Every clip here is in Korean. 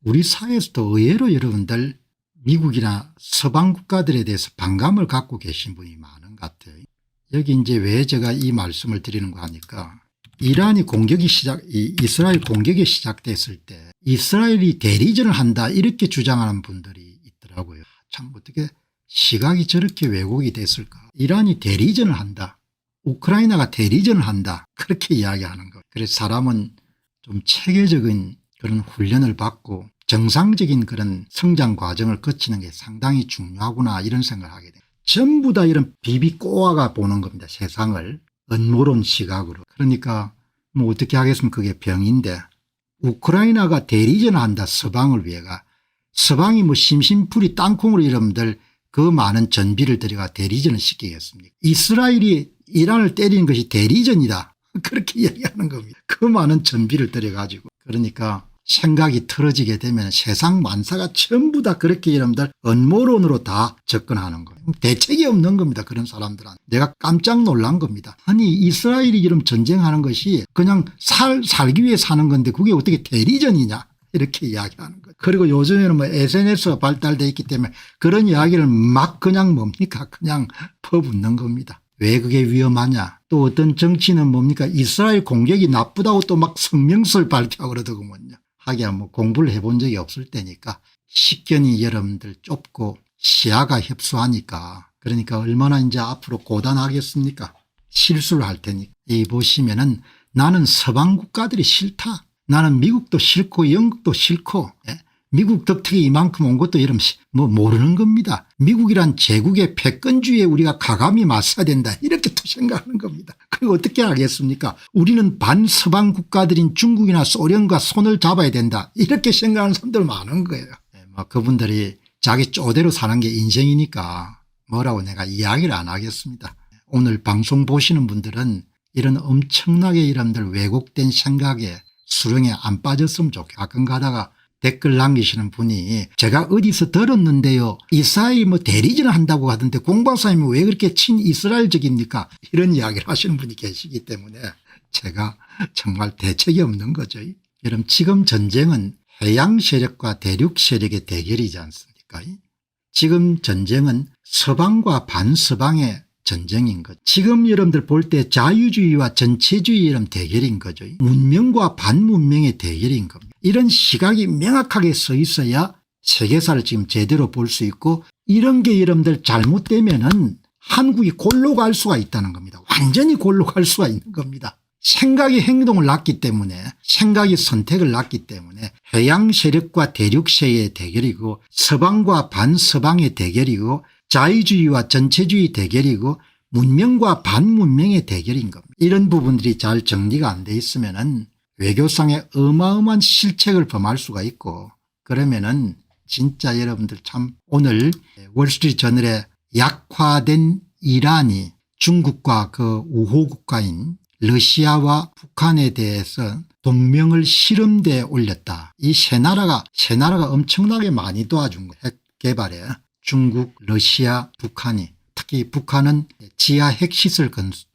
우리 사회에서도 의외로 여러분들 미국이나 서방 국가들에 대해서 반감을 갖고 계신 분이 많은 것 같아요. 여기 이제 왜 제가 이 말씀을 드리는가 하니까 이란이 이스라엘 공격이 시작됐을 때 이스라엘이 대리전을 한다 이렇게 주장하는 분들이 있더라고요. 참 어떻게 시각이 저렇게 왜곡이 됐을까. 이란이 대리전을 한다. 우크라이나가 대리전을 한다. 그렇게 이야기하는 거. 그래서 사람은 좀 체계적인 그런 훈련을 받고 정상적인 그런 성장 과정을 거치는 게 상당히 중요하구나 이런 생각을 하게 돼요. 전부 다 이런 비비꼬아가 보는 겁니다. 세상을 음모론 시각으로. 그러니까 뭐 어떻게 하겠습니까. 그게 병인데 우크라이나가 대리전을 한다. 서방을 위해가. 서방이 뭐 심심풀이 땅콩으로 여러분들 그 많은 전비를 들여가 대리전을 시키겠습니까. 이스라엘이 이란을 때리는 것이 대리전이다. 그렇게 이야기하는 겁니다. 그 많은 전비를 들여가지고. 그러니까 생각이 틀어지게 되면 세상 만사가 전부 다 그렇게 여러분들 음모론으로 다 접근하는 거예요. 대책이 없는 겁니다. 그런 사람들은. 내가 깜짝 놀란 겁니다. 아니 이스라엘이 이런 전쟁하는 것이 그냥 살기 위해 사는 건데 그게 어떻게 대리전이냐 이렇게 이야기하는 거예요. 그리고 요즘에는 뭐 SNS가 발달되어 있기 때문에 그런 이야기를 막 그냥 뭡니까 그냥 퍼붓는 겁니다. 왜 그게 위험하냐. 또 어떤 정치는 뭡니까 이스라엘 공격이 나쁘다고 또 막 성명서를 발표하고 그러더군요. 하기야 뭐 공부를 해본 적이 없을 때니까 식견이 여러분들 좁고 시야가 협소하니까 그러니까 얼마나 이제 앞으로 고단하겠습니까. 실수를 할 테니까. 이 보시면은 나는 서방 국가들이 싫다. 나는 미국도 싫고 영국도 싫고 미국 덕택이 이만큼 온 것도 여러분 뭐 모르는 겁니다. 미국이란 제국의 패권주의에 우리가 가감히 맞서야 된다 이렇게 또 생각하는 겁니다. 그리고 어떻게 하겠습니까. 우리는 반서방 국가들인 중국이나 소련과 손을 잡아야 된다 이렇게 생각하는 사람들 많은 거예요. 뭐 그분들이 자기 쪼대로 사는 게 인생이니까 뭐라고 내가 이야기를 안 하겠습니다. 오늘 방송 보시는 분들은 이런 엄청나게 여러분들 왜곡된 생각에 수렁에 안 빠졌으면 좋겠어요. 가끔 가다가 댓글 남기시는 분이 제가 어디서 들었는데요. 이스라엘이 뭐 대리전을 한다고 하던데 공박사님이 왜 그렇게 친이스라엘적입니까? 이런 이야기를 하시는 분이 계시기 때문에 제가 정말 대책이 없는 거죠. 여러분 지금 전쟁은 해양 세력과 대륙 세력의 대결이지 않습니까? 지금 전쟁은 서방과 반서방의 전쟁인 거죠. 지금 여러분들 볼 때 자유주의와 전체주의 이런 대결인 거죠. 문명과 반문명의 대결인 겁니다. 이런 시각이 명확하게 서 있어야 세계사를 지금 제대로 볼 수 있고 이런 게 여러분들 잘못되면은 한국이 골로 갈 수가 있다는 겁니다. 완전히 골로 갈 수가 있는 겁니다. 생각이 행동을 낳기 때문에 생각이 선택을 낳기 때문에 해양 세력과 대륙 세력의 대결이고 서방과 반서방의 대결이고 자유주의와 전체주의 대결이고 문명과 반문명의 대결인 겁니다. 이런 부분들이 잘 정리가 안 돼 있으면은 외교상의 어마어마한 실책을 범할 수가 있고 그러면은 진짜 여러분들 참 오늘 월스트리트저널에 약화된 이란이 중국과 그 우호국가인 러시아와 북한에 대해서 동맹을 실험대에 올렸다. 이 세 나라가 엄청나게 많이 도와준 거예요. 핵 개발에. 중국, 러시아, 북한이 특히 북한은 지하 핵시설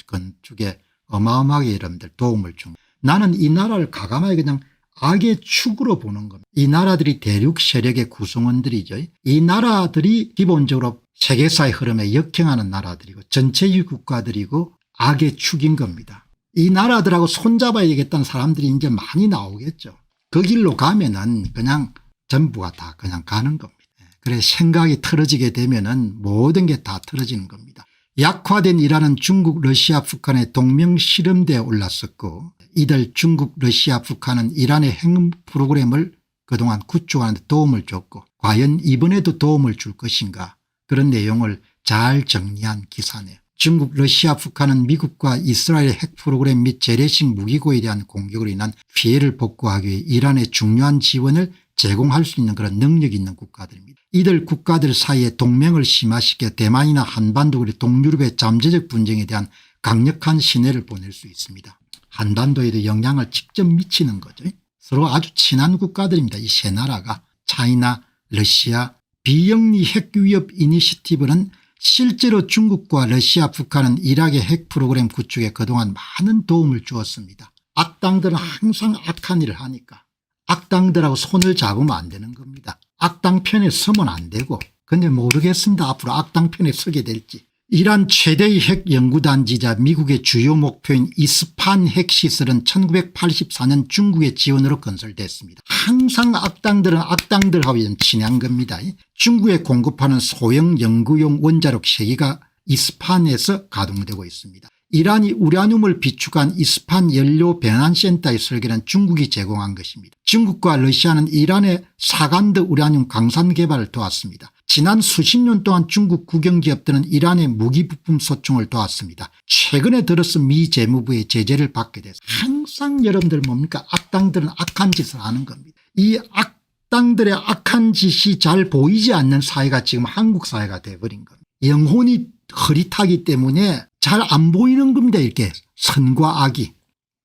건축에 어마어마하게 여러분들 도움을 준 거예요. 나는 이 나라를 과감하게 그냥 악의 축으로 보는 겁니다. 이 나라들이 대륙 세력의 구성원들이죠. 이 나라들이 기본적으로 세계사의 흐름에 역행하는 나라들이고 전체주의 국가들이고 악의 축인 겁니다. 이 나라들하고 손잡아야 되겠다는 사람들이 이제 많이 나오겠죠. 그 길로 가면은 그냥 전부가 다 그냥 가는 겁니다. 그래 생각이 틀어지게 되면은 모든 게 다 틀어지는 겁니다. 약화된 이란은 중국, 러시아, 북한의 동명 실험대에 올랐었고 이들 중국, 러시아, 북한은 이란의 핵 프로그램을 그동안 구축하는 데 도움을 줬고 과연 이번에도 도움을 줄 것인가 그런 내용을 잘 정리한 기사네요. 중국, 러시아, 북한은 미국과 이스라엘의 핵 프로그램 및 재래식 무기고에 대한 공격으로 인한 피해를 복구하기 위해 이란의 중요한 지원을 제공할 수 있는 그런 능력이 있는 국가들입니다. 이들 국가들 사이에 동맹을 심화시켜 대만이나 한반도 그리고 동유럽의 잠재적 분쟁에 대한 강력한 신뢰를 보낼 수 있습니다. 한반도에도 영향을 직접 미치는 거죠. 서로 아주 친한 국가들입니다. 이 세 나라가. 차이나, 러시아, 비영리 핵위협 이니시티브는 실제로 중국과 러시아, 북한은 이락의 핵 프로그램 구축에 그동안 많은 도움을 주었습니다. 악당들은 항상 악한 일을 하니까 악당들하고 손을 잡으면 안 되는 겁니다. 악당 편에 서면 안 되고. 근데 모르겠습니다. 앞으로 악당 편에 서게 될지. 이란 최대의 핵 연구단지자 미국의 주요 목표인 이스파한 핵시설은 1984년 중국의 지원으로 건설됐습니다. 항상 악당들은 악당들하고 친한 겁니다. 중국에 공급하는 소형 연구용 원자력 3개가 이스파한에서 가동되고 있습니다. 이란이 우라늄을 비축한 이스파한 연료 변환센터의 설계는 중국이 제공한 것입니다. 중국과 러시아는 이란의 사간드 우라늄 강산 개발을 도왔습니다. 지난 수십 년 동안 중국 국영기업들은 이란의 무기 부품 소총을 도왔습니다. 최근에 들어서 미 재무부의 제재를 받게 돼서 항상 여러분들 뭡니까? 악당들은 악한 짓을 하는 겁니다. 이 악당들의 악한 짓이 잘 보이지 않는 사회가 지금 한국 사회가 돼버린 겁니다. 영혼이 흐릿하기 때문에 잘 안 보이는 겁니다. 이렇게 선과 악이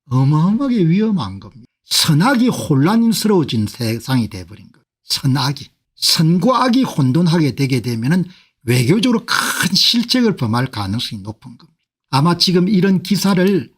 어마어마하게 위험한 겁니다. 선악이 혼란스러워진 세상이 돼버린 겁니다. 선악이. 선과 악이 혼돈하게 되게 되면 외교적으로 큰 실책을 범할 가능성이 높은 겁니다. 아마 지금 이런 기사를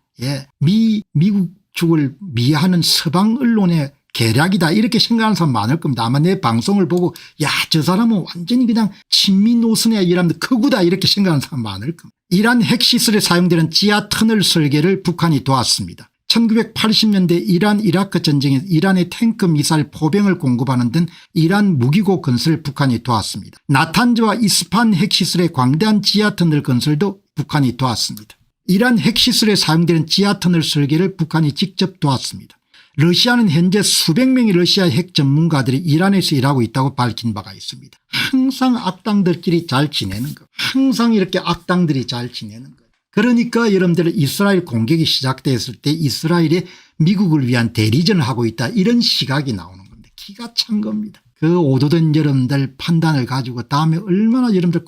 미국 쪽을 미화하는 서방 언론의 계략이다 이렇게 생각하는 사람 많을 겁니다. 아마 내 방송을 보고 야 저 사람은 완전히 그냥 친미 노선이야 이라면 크구다 이렇게 생각하는 사람 많을 겁니다. 이란 핵시설에 사용되는 지하 터널 설계를 북한이 도왔습니다. 1980년대 이란 이라크 전쟁에 이란의 탱크 미사일 포병을 공급하는 등 이란 무기고 건설을 북한이 도왔습니다. 나탄즈와 이스파한 핵시설의 광대한 지하터널 건설도 북한이 도왔습니다. 이란 핵시설에 사용되는 지하터널 설계를 북한이 직접 도왔습니다. 러시아는 현재 수백 명의 러시아 핵 전문가들이 이란에서 일하고 있다고 밝힌 바가 있습니다. 항상 악당들끼리 잘 지내는 것. 항상 이렇게 악당들이 잘 지내는 것. 그러니까 여러분들 이스라엘 공격이 시작됐을 때 이스라엘이 미국을 위한 대리전을 하고 있다 이런 시각이 나오는 건데 기가 찬 겁니다. 그 오도된 여러분들 판단을 가지고 다음에 얼마나 여러분들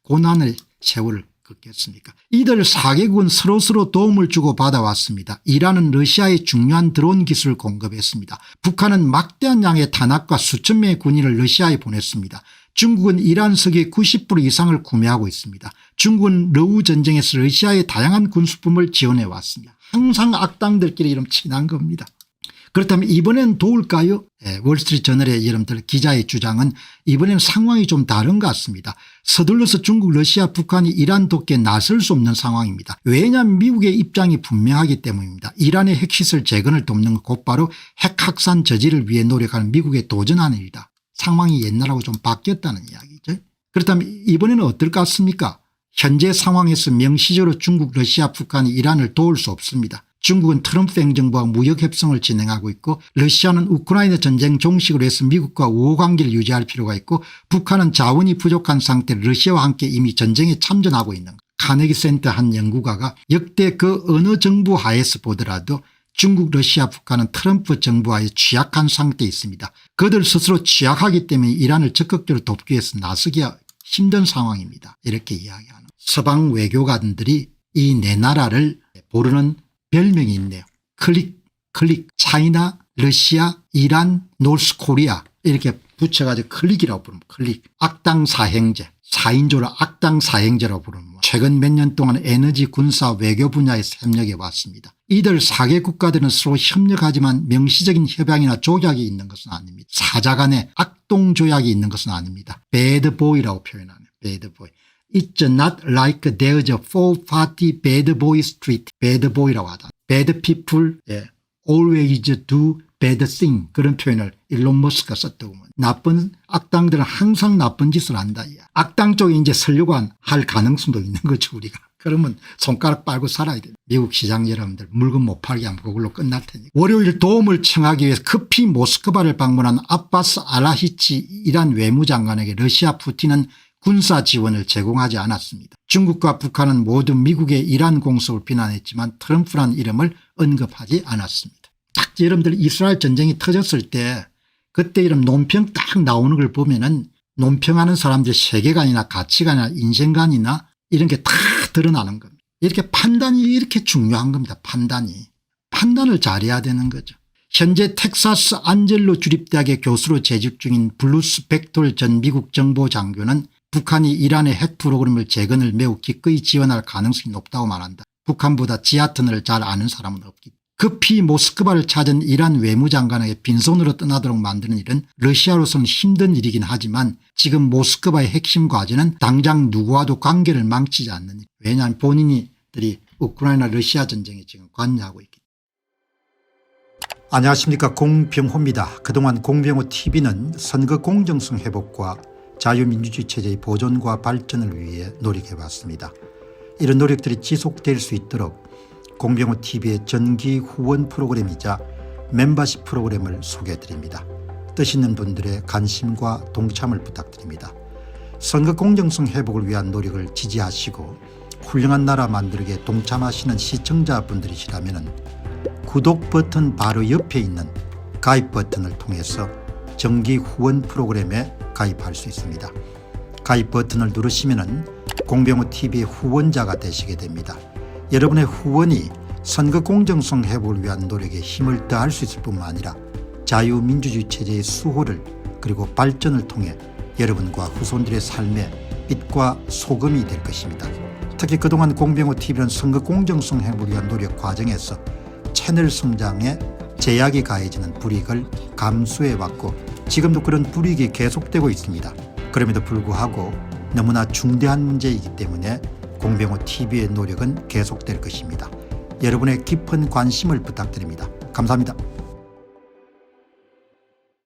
고난의 세월을 걷겠습니까. 이들 4개국은 서로서로 도움을 주고 받아왔습니다. 이란은 러시아에 중요한 드론 기술을 공급했습니다. 북한은 막대한 양의 탄약과 수천 명의 군인을 러시아에 보냈습니다. 중국은 이란 석유 90% 이상을 구매하고 있습니다. 중국은 러우 전쟁에서 러시아의 다양한 군수품을 지원해 왔습니다. 항상 악당들끼리 이런 친한 겁니다. 그렇다면 이번엔 도울까요? 월스트리트저널의 여러분들 기자의 주장은 이번엔 상황이 좀 다른 것 같습니다. 서둘러서 중국, 러시아, 북한이 이란 돕기에 나설 수 없는 상황입니다. 왜냐하면 미국의 입장이 분명하기 때문입니다. 이란의 핵시설 재건을 돕는 것 곧바로 핵 확산 저지를 위해 노력하는 미국에 도전하는 일이다. 상황이 옛날하고 좀 바뀌었다는 이야기죠. 그렇다면 이번에는 어떨 것 같습니까? 현재 상황에서 명시적으로 중국, 러시아, 북한이 이란을 도울 수 없습니다. 중국은 트럼프 행정부와 무역협상을 진행하고 있고 러시아는 우크라이나 전쟁 종식으로 해서 미국과 우호관계를 유지할 필요가 있고 북한은 자원이 부족한 상태로 러시아와 함께 이미 전쟁에 참전하고 있는 카네기 센터 한 연구가가 역대 그 어느 정부 하에서 보더라도 중국, 러시아, 북한은 트럼프 정부와의 취약한 상태에 있습니다. 그들 스스로 취약하기 때문에 이란을 적극적으로 돕기 위해서 나서기가 힘든 상황입니다. 이렇게 이야기하는 서방 외교관들이 이 네 나라를 부르는 별명이 있네요. 클릭, 차이나, 러시아, 이란, 노스코리아 이렇게 붙여가지고 클릭이라고 부르면 클릭. 악당 사행제, 4인조로 악당 사행제라고 부르는 최근 몇 년 동안 에너지, 군사, 외교 분야에서 협력해 왔습니다. 이들 4개 국가들은 서로 협력하지만 명시적인 협약이나 조약이 있는 것은 아닙니다. 사자 간의 악동 조약이 있는 것은 아닙니다. bad boy라고 표현하네요. bad boy. It's not like there's a four-party bad boy street. bad boy라고 하다. bad people always do bad thing. 그런 표현을 일론 머스크가 썼다고 보면 나쁜 악당들은 항상 나쁜 짓을 한다. 악당 쪽에 이제 서려고 할 가능성도 있는 거죠 우리가. 그러면 손가락 빨고 살아야 돼요. 미국 시장 여러분들 물건 못 팔게 하면 그걸로 끝날 테니까. 월요일 도움을 청하기 위해서 급히 모스크바를 방문한 아바스 아라히치 이란 외무장관에게 러시아 푸틴은 군사 지원을 제공하지 않았습니다. 중국과 북한은 모두 미국의 이란 공습을 비난했지만 트럼프라는 이름을 언급하지 않았습니다. 딱 여러분들 이스라엘 전쟁이 터졌을 때 그때 이런 논평 딱 나오는 걸 보면은 논평하는 사람들의 세계관이나 가치관이나 인생관이나 이런 게 다 드러나는 겁니다. 이렇게 판단이 이렇게 중요한 겁니다. 판단을 잘해야 되는 거죠. 현재 텍사스 안젤로 주립대학의 교수로 재직 중인 블루스 벡톨 전 미국 정보장교는 북한이 이란의 핵 프로그램을 재건을 매우 기꺼이 지원할 가능성이 높다고 말한다. 북한보다 지하터널을 잘 아는 사람은 없기. 급히 모스크바를 찾은 이란 외무장관에게 빈손으로 떠나도록 만드는 일은 러시아로서는 힘든 일이긴 하지만 지금 모스크바의 핵심 과제는 당장 누구와도 관계를 망치지 않는 일. 왜냐하면 본인들이 우크라이나 러시아 전쟁에 지금 관여하고 있기 때문에. 안녕하십니까, 공병호입니다. 그동안 공병호TV는 선거 공정성 회복과 자유민주주의 체제의 보존과 발전을 위해 노력해왔습니다. 이런 노력들이 지속될 수 있도록 공병호TV의 정기 후원 프로그램이자 멤버십 프로그램을 소개해드립니다. 뜻 있는 분들의 관심과 동참을 부탁드립니다. 선거 공정성 회복을 위한 노력을 지지하시고 훌륭한 나라 만들기에 동참하시는 시청자분들이시라면 구독 버튼 바로 옆에 있는 가입 버튼을 통해서 정기 후원 프로그램에 가입할 수 있습니다. 가입 버튼을 누르시면 공병호TV의 후원자가 되시게 됩니다. 여러분의 후원이 선거 공정성 회복을 위한 노력에 힘을 더할 수 있을 뿐만 아니라 자유민주주의 체제의 수호를 그리고 발전을 통해 여러분과 후손들의 삶에 빛과 소금이 될 것입니다. 특히 그동안 공병호TV는 선거 공정성 회복을 위한 노력 과정에서 채널 성장에 제약이 가해지는 불이익을 감수해왔고 지금도 그런 불이익이 계속되고 있습니다. 그럼에도 불구하고 너무나 중대한 문제이기 때문에 공병호TV의 노력은 계속될 것입니다. 여러분의 깊은 관심을 부탁드립니다. 감사합니다.